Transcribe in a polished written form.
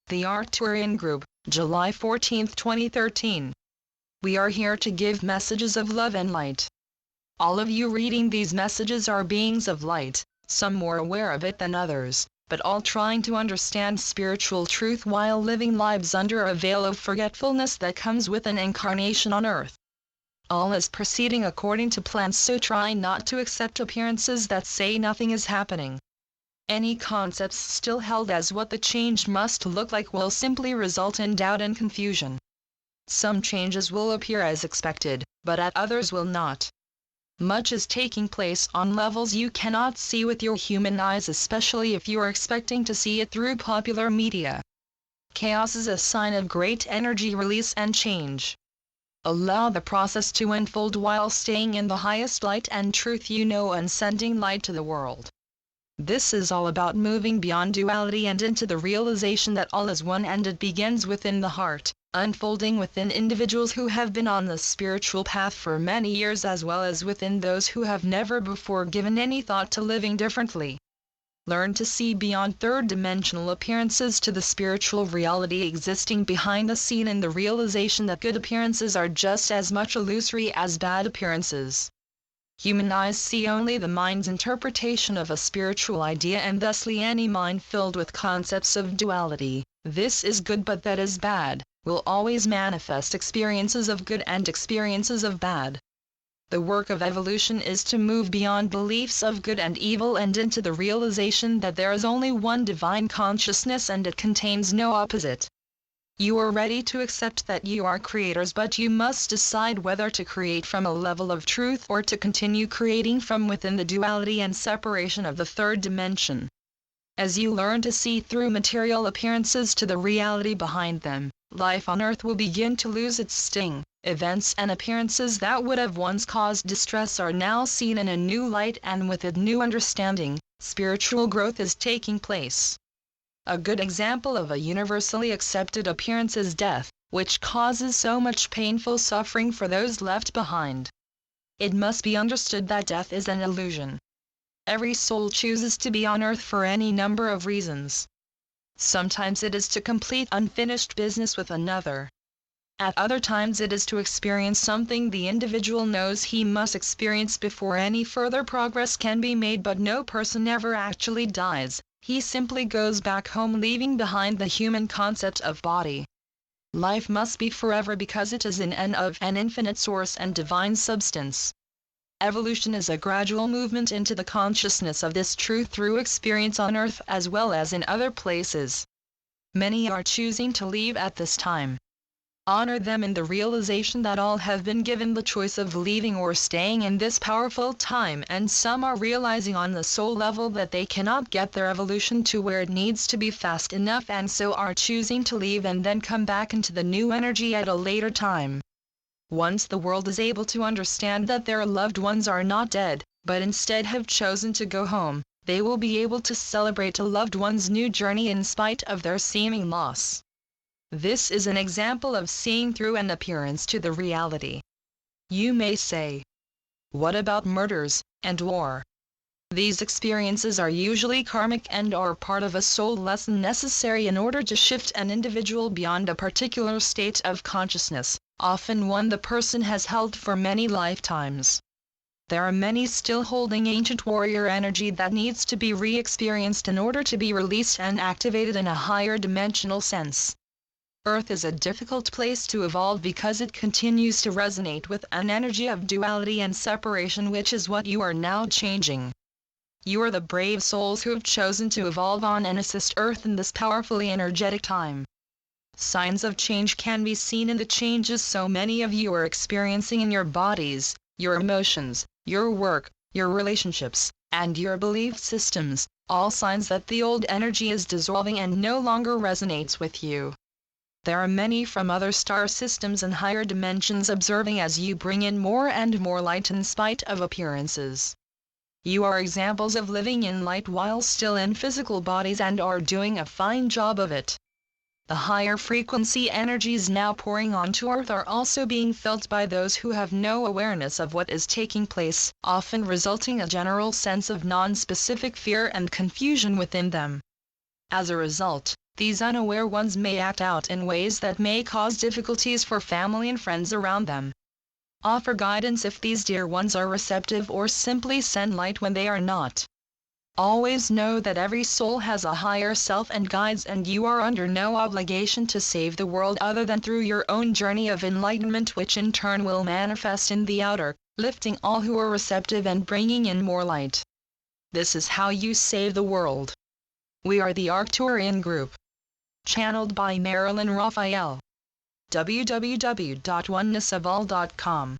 The Arcturian Group, July 14, 2013. We are here to give messages of love and light. All of you reading these messages are beings of light, some more aware of it than others, but all trying to understand spiritual truth while living lives under a veil of forgetfulness that comes with an incarnation on earth. All is proceeding according to plan, so try not to accept appearances that say nothing is happening. Any concepts still held as what the change must look like will simply result in doubt and confusion. Some changes will appear as expected, but at others will not. Much is taking place on levels you cannot see with your human eyes, especially if you are expecting to see it through popular media. Chaos is a sign of great energy release and change. Allow the process to unfold while staying in the highest light and truth you know and sending light to the world. This is all about moving beyond duality and into the realization that all is one, and it begins within the heart, unfolding within individuals who have been on the spiritual path for many years, as well as within those who have never before given any thought to living differently. Learn to see beyond third-dimensional appearances to the spiritual reality existing behind the scene, in the realization that good appearances are just as much illusory as bad appearances. Human eyes see only the mind's interpretation of a spiritual idea, and thusly any mind filled with concepts of duality, this is good but that is bad, will always manifest experiences of good and experiences of bad. The work of evolution is to move beyond beliefs of good and evil and into the realization that there is only one divine consciousness and it contains no opposite. You are ready to accept that you are creators, but you must decide whether to create from a level of truth or to continue creating from within the duality and separation of the third dimension. As you learn to see through material appearances to the reality behind them, life on earth will begin to lose its sting. Events and appearances that would have once caused distress are now seen in a new light, and with a new understanding, spiritual growth is taking place. A good example of a universally accepted appearance is death, which causes so much painful suffering for those left behind. It must be understood that death is an illusion. Every soul chooses to be on earth for any number of reasons. Sometimes it is to complete unfinished business with another. At other times it is to experience something the individual knows he must experience before any further progress can be made, but no person ever actually dies. He simply goes back home, leaving behind the human concept of body. Life must be forever because it is in and of an infinite source and divine substance. Evolution is a gradual movement into the consciousness of this truth through experience on earth as well as in other places. Many are choosing to leave at this time. Honor them in the realization that all have been given the choice of leaving or staying in this powerful time, and some are realizing on the soul level that they cannot get their evolution to where it needs to be fast enough, and so are choosing to leave and then come back into the new energy at a later time. Once the world is able to understand that their loved ones are not dead, but instead have chosen to go home, they will be able to celebrate a loved one's new journey in spite of their seeming loss. This is an example of seeing through an appearance to the reality. You may say, what about murders and war? These experiences are usually karmic and are part of a soul lesson necessary in order to shift an individual beyond a particular state of consciousness, often one the person has held for many lifetimes. There are many still holding ancient warrior energy that needs to be re-experienced in order to be released and activated in a higher dimensional sense. Earth is a difficult place to evolve because it continues to resonate with an energy of duality and separation, which is what you are now changing. You are the brave souls who have chosen to evolve on and assist Earth in this powerfully energetic time. Signs of change can be seen in the changes so many of you are experiencing in your bodies, your emotions, your work, your relationships, and your belief systems, all signs that the old energy is dissolving and no longer resonates with you. There are many from other star systems and higher dimensions observing as you bring in more and more light in spite of appearances. You are examples of living in light while still in physical bodies and are doing a fine job of it. The higher frequency energies now pouring onto Earth are also being felt by those who have no awareness of what is taking place, often resulting in a general sense of non-specific fear and confusion within them. As a result, These unaware ones may act out in ways that may cause difficulties for family and friends around them. Offer guidance if these dear ones are receptive, or simply send light when they are not. Always know that every soul has a higher self and guides, and you are under no obligation to save the world other than through your own journey of enlightenment, which in turn will manifest in the outer, lifting all who are receptive and bringing in more light. This is how you save the world. We are the Arcturian group. Channeled by Marilyn Raphael. www.onenessofall.com